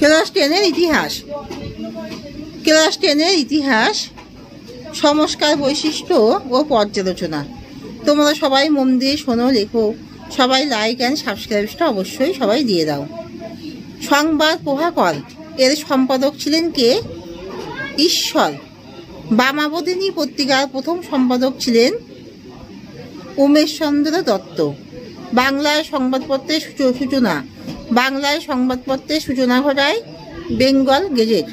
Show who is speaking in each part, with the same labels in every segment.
Speaker 1: Class 10-এর ইতিহাস। Class 10-এর ইতিহাস, সংস্কার, বৈশিষ্ট্য ও পর্যালোচনা। তোমরা সবাই মন দিয়ে শোনো, লেখো, সবাই লাইক অ্যান্ড সাবস্ক্রাইবটা অবশ্যই সবাই দিয়ে দাও। সংবাদ প্রভাকর এর সম্পাদক ছিলেন কে? ঈশ্বর। বামাবধিনী পত্রিকার প্রথম সম্পাদক ছিলেন উমেশচন্দ্র দত্ত। বাংলায় সংবাদপত্রের সূচনা। বাংলায় সংবাদপত্রের সূচনা ঘটায় বেঙ্গল গেজেট।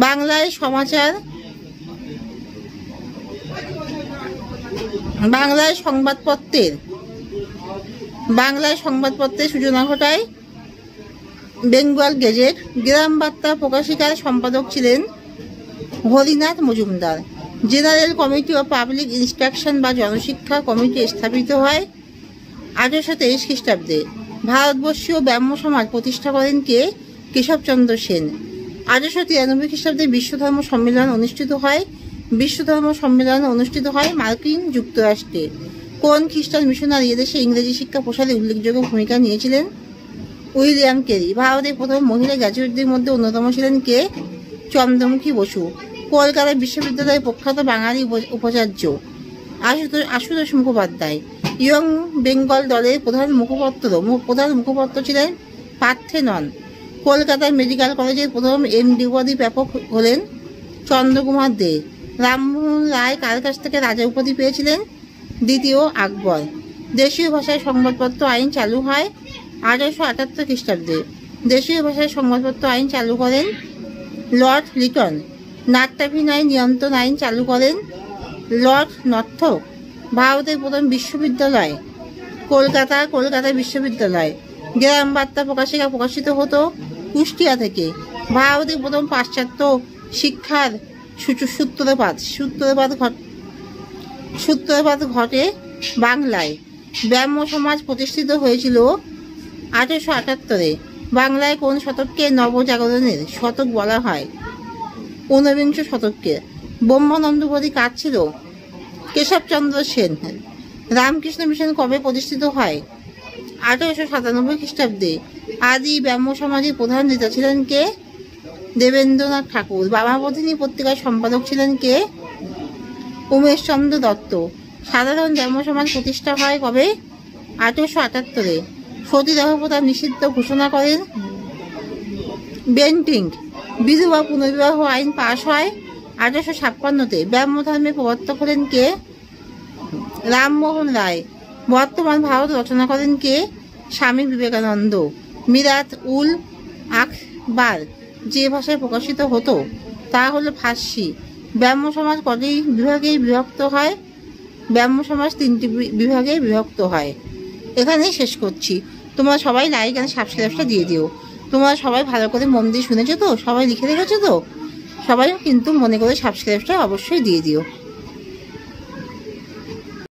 Speaker 1: বাংলায় সমাচার, বাংলায় সংবাদপত্রের সূচনা ঘটায় বেঙ্গল গেজেট। গ্রাম বার্তা প্রকাশিকার সম্পাদক ছিলেন Harinath Majumdar. General committee of public instruction বা জনশিক্ষা কমিটি স্থাপিত হয় 1823 খ্রিস্টাব্দে। ভারতবর্ষীয় ব্রাহ্ম সমাজ প্রতিষ্ঠা করেন কে? কেশবচন্দ্র সেন। 1893 খ্রিস্টাব্দে বিশ্বধর্ম সম্মেলন অনুষ্ঠিত হয়। বিশ্বধর্ম সম্মেলন অনুষ্ঠিত হয় মার্কিন যুক্তরাষ্ট্রে। কোন খ্রিস্টান মিশনারি এদেশে ইংরেজি শিক্ষা প্রসারে উল্লেখযোগ্য ভূমিকা নিয়েছিলেন? William Carey. ভারতের প্রথম মহিলা গ্র্যাজুয়েটদের মধ্যে অন্যতম ছিলেন কে? চন্দ্রমুখী বসু। কলকাতা বিশ্ববিদ্যালয়ের প্রখ্যাত বাঙালি উপাচার্য আশুতোষ মুখোপাধ্যায়। ইয়ং বেঙ্গল দলের প্রধান মুখপাত্র ছিলেন পার্থেনন। কলকাতার মেডিকেল কলেজের প্রথম এমডি উপাধি প্রাপক হলেন চন্দ্রকুমার দে। রামমোহন রায় কার কাছ থেকে রাজা উপাধি পেয়েছিলেন? দ্বিতীয় আকবর। দেশীয় ভাষায় সংবাদপত্র আইন চালু হয় 1878 খ্রিস্টাব্দে। দেশীয় ভাষায় সংবাদপত্র আইন চালু করেন লর্ড লিটন। নাট্যাভিনয় নিয়ন্ত্রণ আইন চালু করেন লর্ড নর্থক। ভারতের প্রথম বিশ্ববিদ্যালয় কলকাতা বিশ্ববিদ্যালয়। গ্রাম বার্তা প্রকাশিকা প্রকাশিত হতো কুষ্টিয়া থেকে। ভারতের প্রথম পাশ্চাত্য শিক্ষার সূত্রপাত ঘটে বাংলায়। ব্রাহ্ম সমাজ প্রতিষ্ঠিত হয়েছিল 1878-এ। বাংলায় কোন শতককে নবজাগরণের শতক বলা হয়? 19বিংশ শতককে। ব্রহ্মানন্দবাদী কার ছিল? কেশবচন্দ্র সেন। রামকৃষ্ণ মিশন কবে প্রতিষ্ঠিত হয়? 1897 খ্রিস্টাব্দে। আদি ব্রাহ্ম সমাজের প্রধান নেতা ছিলেন কে? দেবেন্দ্রনাথ ঠাকুর। বামাবধিনী পত্রিকার সম্পাদক ছিলেন কে? উমেশচন্দ্র দত্ত। সাধারণ ব্রাহ্ম সমাজ প্রতিষ্ঠা হয় কবে? 1878-এ। সতীদাহ প্রথা নিষিদ্ধ ঘোষণা করেন বেন্টিং। বিধবা পুনর্বিবাহ আইন পাশ হয় 1856-তে। ব্রাহ্ম ধর্মের প্রবর্তক হলেন কে? রামমোহন রায়। বর্তমান ভারত রচনা করেন কে? স্বামী বিবেকানন্দ। মিরাত উল আখবার যে ভাষায় প্রকাশিত হতো তা হলো ফার্সি। ব্রাহ্ম সমাজ কটি বিভাগে বিভক্ত হয়? ব্রাহ্ম সমাজ 3টি বিভাগে বিভক্ত হয়। এখানেই শেষ করছি। তোমরা সবাই লাইক আর সাবস্ক্রাইবটা দিয়ে দিও। তোমরা সবাই ভালো করে মন দিয়ে শুনেছো তো? সবাই লিখে রেখেছো তো? সবাই কিন্তু মনে করে সাবস্ক্রাইবটা অবশ্যই দিয়ে দিও।